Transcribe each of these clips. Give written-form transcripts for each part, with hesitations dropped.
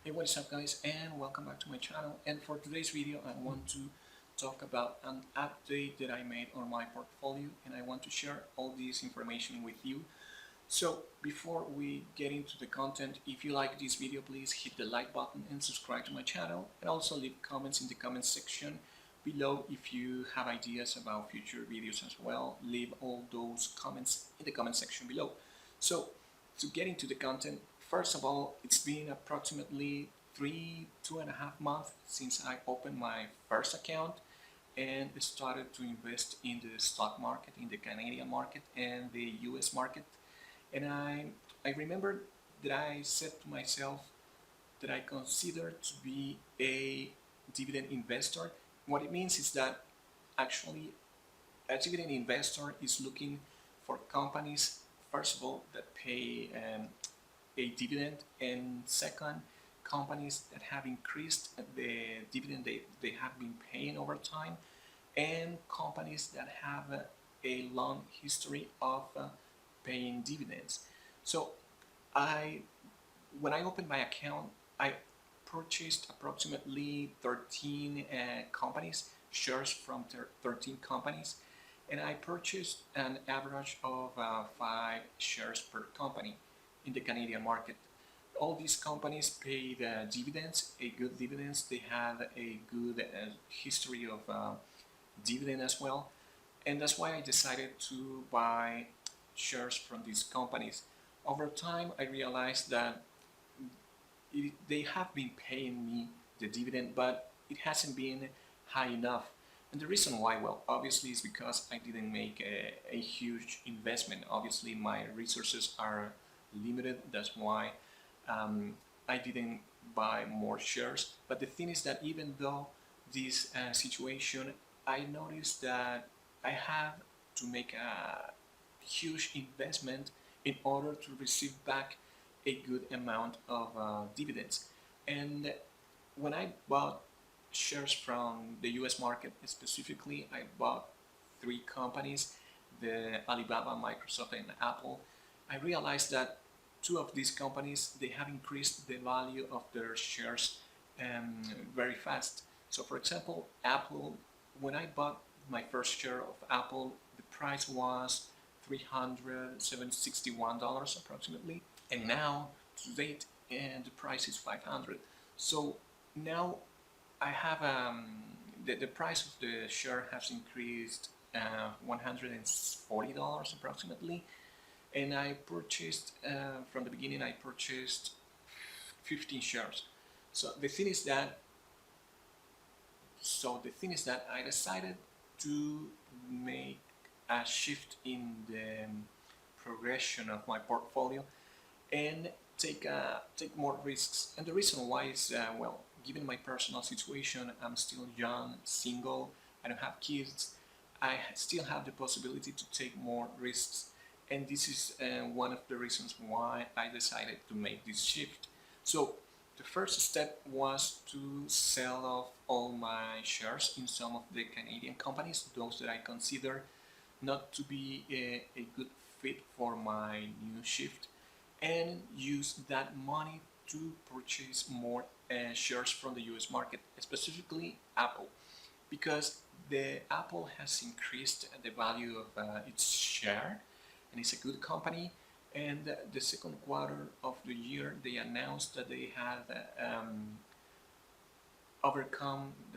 Hey, what is up guys, and welcome back to my channel. And for today's video I want to talk about an update that I made on my portfolio, and I want to share all this information with you. So before we get into the content, if you like this video, please hit the like button and subscribe to my channel, and also leave comments in the comment section below. If you have ideas about future videos as well, leave all those comments in the comment section below. So to get into the content, first of all, it's been approximately 2.5 months since I opened my first account and started to invest in the stock market, in the Canadian market and the US market. And I remember that I said to myself that I consider to be a dividend investor. What it means is that actually a dividend investor is looking for companies, first of all, that pay a dividend, and second, companies that have increased the dividend they have been paying over time, and companies that have a long history of paying dividends. So I, when I opened my account, I purchased approximately 13 companies, shares from 13 companies, and I purchased an average of 5 shares per company in the Canadian market. All these companies pay the dividends, a good dividends. They have a good history of dividend as well, and that's why I decided to buy shares from these companies. Over time, I realized that they have been paying me the dividend, but it hasn't been high enough. And the reason why, well, obviously, is because I didn't make a huge investment. Obviously, my resources are limited. That's why I didn't buy more shares. But the thing is that even though this situation, I noticed that I have to make a huge investment in order to receive back a good amount of dividends. And when I bought shares from the US market, specifically, I bought 3 companies, the Alibaba, Microsoft, and Apple. I realized that 2 of these companies, they have increased the value of their shares very fast. So for example, Apple, when I bought my first share of Apple, the price was $361 approximately, and now to date, and the price is 500. So now I have the price of the share has increased $140 approximately, and I purchased from the beginning. I purchased 15 shares. So the thing is that I decided to make a shift in the progression of my portfolio and take more risks. And the reason why is well, given my personal situation, I'm still young, single, I don't have kids. I still have the possibility to take more risks, and this is one of the reasons why I decided to make this shift. So the first step was to sell off all my shares in some of the Canadian companies, those that I consider not to be a good fit for my new shift, and use that money to purchase more shares from the US market, specifically Apple, because the Apple has increased the value of its share, and it's a good company. And the second quarter of the year, they announced that they had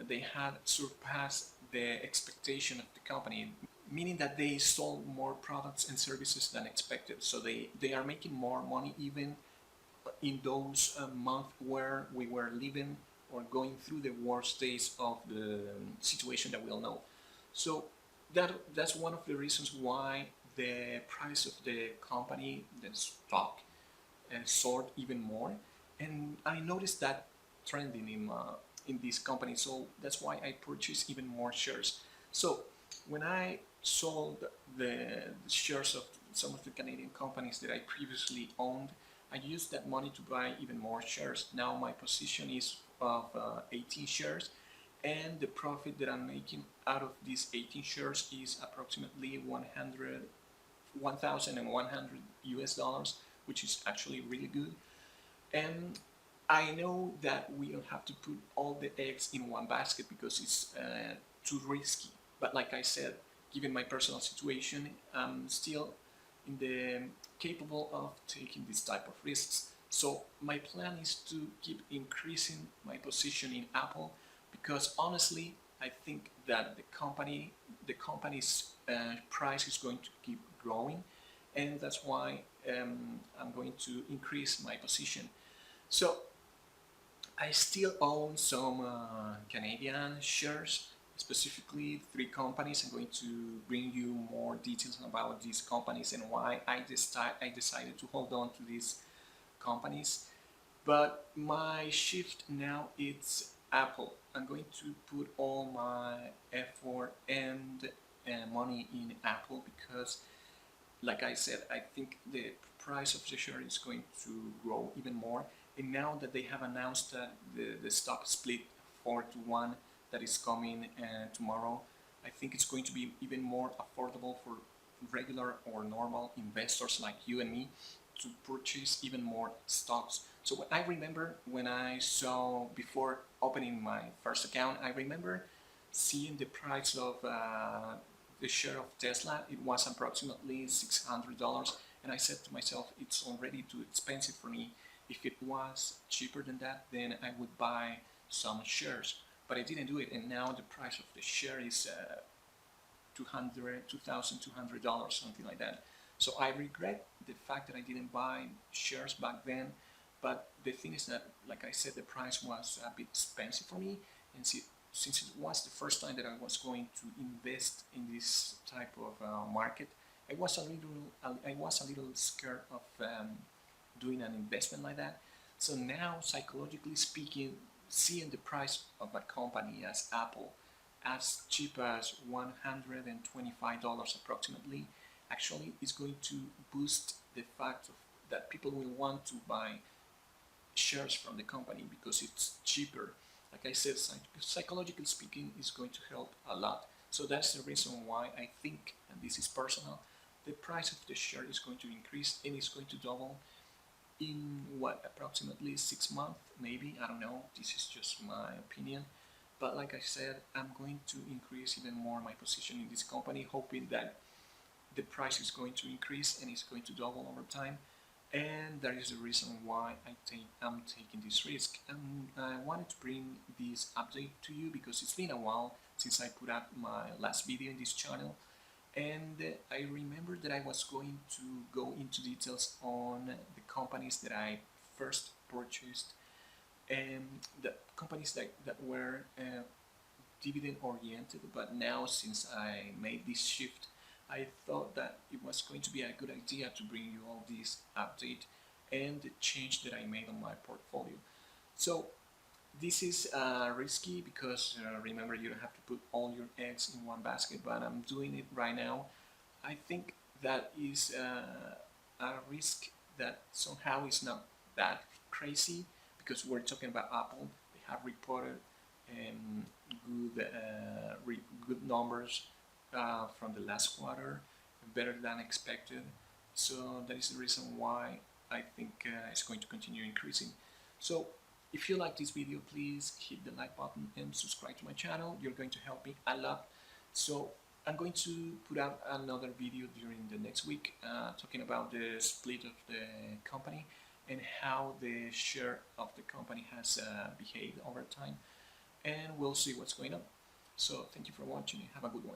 they had surpassed the expectation of the company, meaning that they sold more products and services than expected. So they are making more money even in those months where we were living or going through the worst days of the situation that we all know. So that's one of the reasons why the price of the company, the stock, soared even more. And I noticed that trending in this company, so that's why I purchased even more shares. So when I sold the shares of some of the Canadian companies that I previously owned, I used that money to buy even more shares. Now my position is of 18 shares, and the profit that I'm making out of these 18 shares is approximately 1,100 US dollars, which is actually really good. And I know that we don't have to put all the eggs in one basket because it's too risky. But like I said, given my personal situation, I'm still in the capable of taking this type of risks. So my plan is to keep increasing my position in Apple because honestly, I think that the company's price is going to keep growing, and that's why I'm going to increase my position. So I still own some Canadian shares, specifically three companies. I'm going to bring you more details about these companies and why I decided to hold on to these companies. But my shift now is Apple. I'm going to put all my effort and money in Apple because, like I said, I think the price of the share is going to grow even more. And now that they have announced that the stock split 4-1 that is coming tomorrow, I think it's going to be even more affordable for regular or normal investors like you and me to purchase even more stocks. So what I remember when I saw before opening my first account, I remember seeing the price of the share of Tesla. It was approximately $600, and I said to myself, it's already too expensive for me. If it was cheaper than that, then I would buy some shares. But I didn't do it, and now the price of the share is $2,200, something like that. So I regret the fact that I didn't buy shares back then. But the thing is that, like I said, the price was a bit expensive for me, and since it was the first time that I was going to invest in this type of market, I was a little scared of doing an investment like that. So now, psychologically speaking, seeing the price of a company as Apple as cheap as $125 approximately, actually is going to boost the fact of, that people will want to buy shares from the company because it's cheaper. Like I said, psychologically speaking, is going to help a lot. So that's the reason why I think, and this is personal, the price of the share is going to increase and it's going to double in what, approximately 6 months, maybe. I don't know. This is just my opinion. But like I said, I'm going to increase even more my position in this company, hoping that the price is going to increase and it's going to double over time. And that is the reason why I'm taking this risk. And I wanted to bring this update to you because it's been a while since I put out my last video in this channel. And I remember that I was going to go into details on the companies that I first purchased and the companies that were dividend oriented, but now since I made this shift, I thought that it was going to be a good idea to bring you all this update and the change that I made on my portfolio. So this is risky because remember, you don't have to put all your eggs in one basket, but I'm doing it right now. I think that is a risk that somehow is not that crazy because we're talking about Apple. They have reported um, good numbers from the last quarter, better than expected. So that is the reason why I think it's going to continue increasing. So if you like this video, please hit the like button and subscribe to my channel. You're going to help me a lot. So I'm going to put out another video during the next week talking about the split of the company and how the share of the company has behaved over time, and we'll see what's going on. So thank you for watching. Have a good one.